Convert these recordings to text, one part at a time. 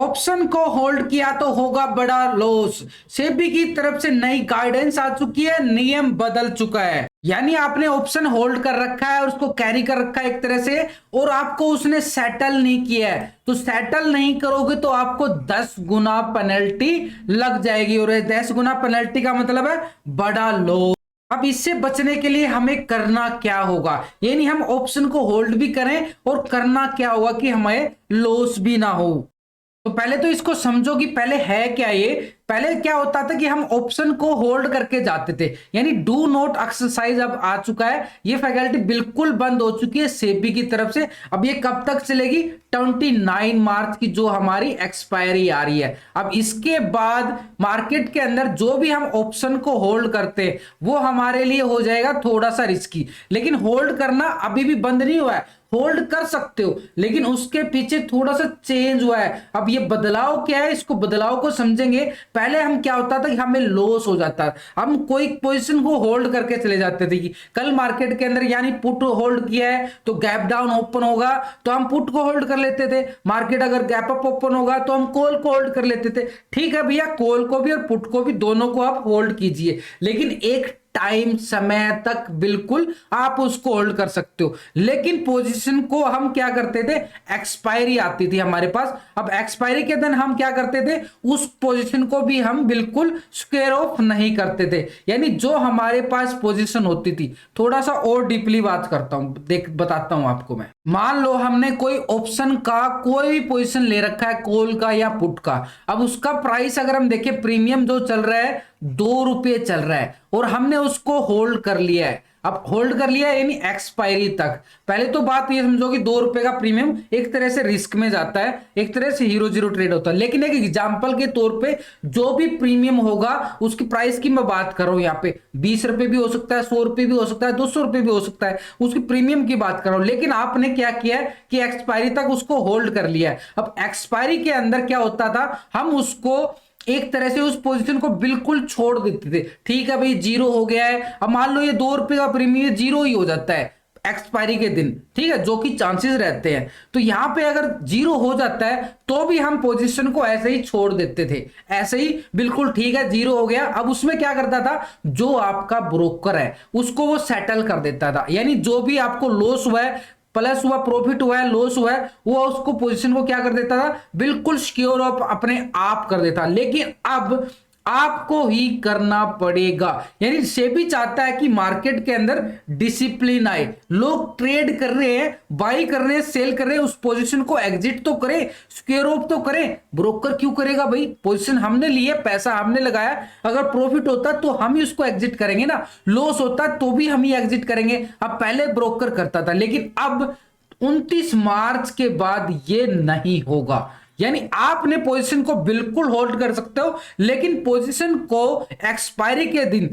Option को hold किया तो होगा बड़ा लॉस। सेबी की तरफ से नई गाइडेंस आ चुकी है, नियम बदल चुका है। यानी आपने ऑप्शन होल्ड कर रखा है और उसको कैरी कर रखा है एक तरह से, और आपको उसने सेटल नहीं किया है, तो सेटल नहीं करोगे तो आपको 10 गुना पेनल्टी लग जाएगी, और 10 गुना पेनल्टी का मतलब है बड़ा लॉस। अब इससे बचने के लिए हमें करना क्या होगा, यानी हम ऑप्शन को होल्ड भी करें और करना क्या होगा कि हमें लॉस भी ना हो। तो पहले तो इसको समझो कि पहले है क्या ये। पहले क्या होता था कि हम ऑप्शन को होल्ड करके जाते थे, यानी डू नॉट एक्सरसाइज अब आ चुका है, ये फैकल्टी बिल्कुल बंद हो चुकी है सेबी की तरफ से। अब ये कब तक चलेगी, 29 मार्च की जो हमारी एक्सपायरी आ रही है। अब इसके बाद मार्केट के अंदर जो भी हम ऑप्शन को होल्ड करते हैं वो हमारे लिए हो जाएगा थोड़ा सा रिस्की, लेकिन होल्ड करना अभी भी बंद नहीं हुआ है, होल्ड कर सकते हो, लेकिन उसके पीछे थोड़ा सा चेंज हुआ है। अब ये बदलाव क्या है, इसको बदलाव को समझेंगे। पहले हम क्या होता था कि हमें लॉस हो जाता, हम कोई पोजीशन को होल्ड करके चले जाते थे कि कल मार्केट के अंदर यानी पुट होल्ड किया है तो गैप डाउन ओपन होगा तो हम पुट को होल्ड कर लेते थे, मार्केट अगर गैप अप ओपन होगा तो हम कॉल को होल्ड कर लेते थे। ठीक है भैया, कॉल को भी और पुट को भी दोनों को आप होल्ड कीजिए, लेकिन एक टाइम समय तक बिल्कुल आप उसको होल्ड कर सकते हो। लेकिन पोजीशन को हम क्या करते थे, एक्सपायरी आती थी हमारे पास, अब एक्सपायरी के दिन हम क्या करते थे, उस पोजीशन को भी हम बिल्कुल स्क्वायर ऑफ नहीं करते थे। यानी जो हमारे पास पोजीशन होती थी, थोड़ा सा और डीपली बात करता हूं, देख बताता हूं आपको मैं। मान लो हमने कोई ऑप्शन का कोई भी पोजीशन ले रखा है, कॉल का या पुट का। अब उसका प्राइस अगर हम देखें, प्रीमियम जो चल रहा है 2 रुपये चल रहा है, और हमने उसको होल्ड कर लिया है। अब होल्ड कर लिया है यानी एक्सपायरी तक। पहले तो बात ये समझो कि 2 रुपए का प्रीमियम एक तरह से रिस्क में जाता है, एक तरह से हीरो जीरो ट्रेड होता है, लेकिन एक एग्जांपल के तौर पे जो भी प्रीमियम होगा उसकी प्राइस की मैं बात कर रहा हूं, यहाँ पे 20 रुपए भी हो सकता है, 100 रुपए भी हो सकता है, 200 रुपए भी हो सकता है, उसकी प्रीमियम की बात कर रहा हूं। लेकिन आपने क्या किया है कि एक्सपायरी तक उसको होल्ड कर लिया है। अब एक्सपायरी के अंदर क्या होता था, हम उसको एक तरह से उस पोजीशन को बिल्कुल छोड़ देते थे। ठीक है भाई, जीरो हो गया है, अब मान लो ये 2 रुपए का प्रीमियम जीरो ही हो जाता है एक्सपायरी के दिन, ठीक है, जो कि चांसेस रहते हैं। तो यहां पे अगर जीरो हो जाता है तो भी हम पोजीशन को ऐसे ही छोड़ देते थे, ऐसे ही बिल्कुल ठीक है, जीरो हो गया। अब उसमें क्या करता था, जो आपका ब्रोकर है उसको वो सेटल कर देता था, यानी जो भी आपको लॉस हुआ है, प्लस हुआ, प्रॉफिट हुआ है, लॉस हुआ है, वो उसको पोजीशन को क्या कर देता था, बिल्कुल सिक्योर ऑफ अपने आप कर देता। लेकिन अब आपको ही करना पड़ेगा, यानी सेबी चाहता है कि मार्केट के अंदर डिसिप्लिन आए, लोग ट्रेड कर रहे हैं, बाई कर रहे हैं, सेल कर रहे हैं, उस पोजीशन को एग्जिट तो करें, स्क्वेयर ऑफ तो करें। ब्रोकर क्यों करेगा भाई, पोजीशन हमने ली है, पैसा हमने लगाया, अगर प्रॉफिट होता तो हम ही उसको एग्जिट करेंगे ना, लॉस होता तो भी हम ही एग्जिट करेंगे। अब पहले ब्रोकर करता था, लेकिन अब 29 मार्च के बाद ये नहीं होगा। यानी आपने पोजीशन को बिल्कुल होल्ड कर सकते हो, लेकिन पोजीशन को एक्सपायरी के दिन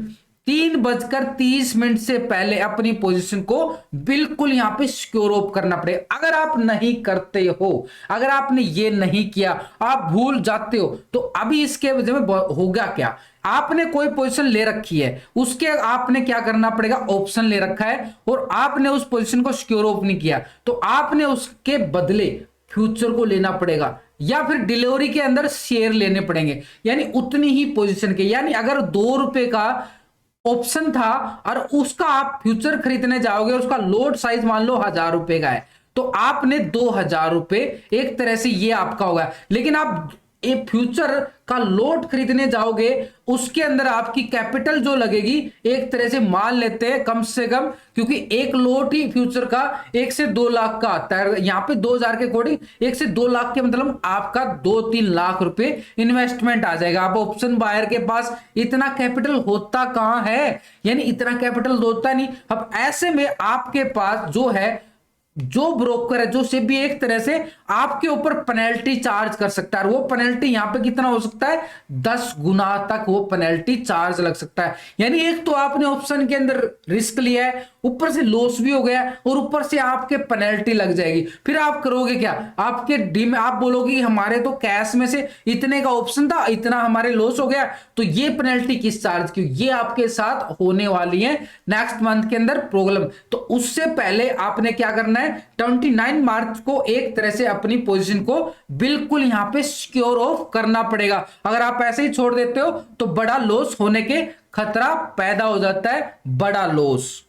3:30 से पहले अपनी पोजीशन को बिल्कुल यहां पे सिक्योर ऑफ करना पड़ेगा। अगर आप नहीं करते हो, अगर आपने ये नहीं किया, आप भूल जाते हो, तो अभी इसके वजह में होगा क्या, आपने कोई पोजीशन ले रखी है, उसके आपने क्या करना पड़ेगा, ऑप्शन ले रखा है और आपने उस पोजीशन को सिक्योर ऑफ नहीं किया, तो आपने उसके बदले फ्यूचर को लेना पड़ेगा, या फिर डिलीवरी के अंदर शेयर लेने पड़ेंगे, यानी उतनी ही पोजीशन के। यानी अगर 2 रुपए का ऑप्शन था और उसका आप फ्यूचर खरीदने जाओगे, उसका लोड साइज मान लो 1000 रुपए का है, तो आपने 2000 रुपए एक तरह से ये आपका होगा। लेकिन आप एक फ्यूचर का लोड खरीदने जाओगे, उसके अंदर आपकी कैपिटल जो लगेगी, एक तरह से मान लेते हैं कम से कम, क्योंकि एक लोट ही फ्यूचर का 1 से 2 लाख का आता है, यहाँ पे 2000 के अकॉर्डिंग 1 से 2 लाख के मतलब आपका 2-3 लाख रुपए इन्वेस्टमेंट आ जाएगा। अब ऑप्शन बायर के पास इतना कैपिटल होता कहां है, यानी इतना कैपिटल होता नहीं। अब ऐसे में आपके पास जो है, जो ब्रोकर है, जो सेबी एक तरह से आपके ऊपर पेनल्टी चार्ज कर सकता है, और वो पेनल्टी यहां पे कितना हो सकता है, 10 गुना तक वो पेनल्टी चार्ज लग सकता है। यानी एक तो आपने ऑप्शन के अंदर रिस्क लिया है, ऊपर से लॉस भी हो गया, और ऊपर से आपके पेनल्टी लग जाएगी। फिर आप करोगे क्या, आपके डीम आप बोलोगे हमारे तो कैश में से इतने का ऑप्शन था, इतना हमारे लॉस हो गया, तो ये पेनल्टी किस चार्ज की, ये आपके साथ होने वाली है नेक्स्ट मंथ के अंदर प्रॉब्लम। तो उससे पहले आपने क्या करना है, है 29 मार्च को एक तरह से अपनी पोजीशन को बिल्कुल यहां पे सिक्योर ऑफ करना पड़ेगा। अगर आप ऐसे ही छोड़ देते हो तो बड़ा लॉस होने के खतरा पैदा हो जाता है, बड़ा लॉस।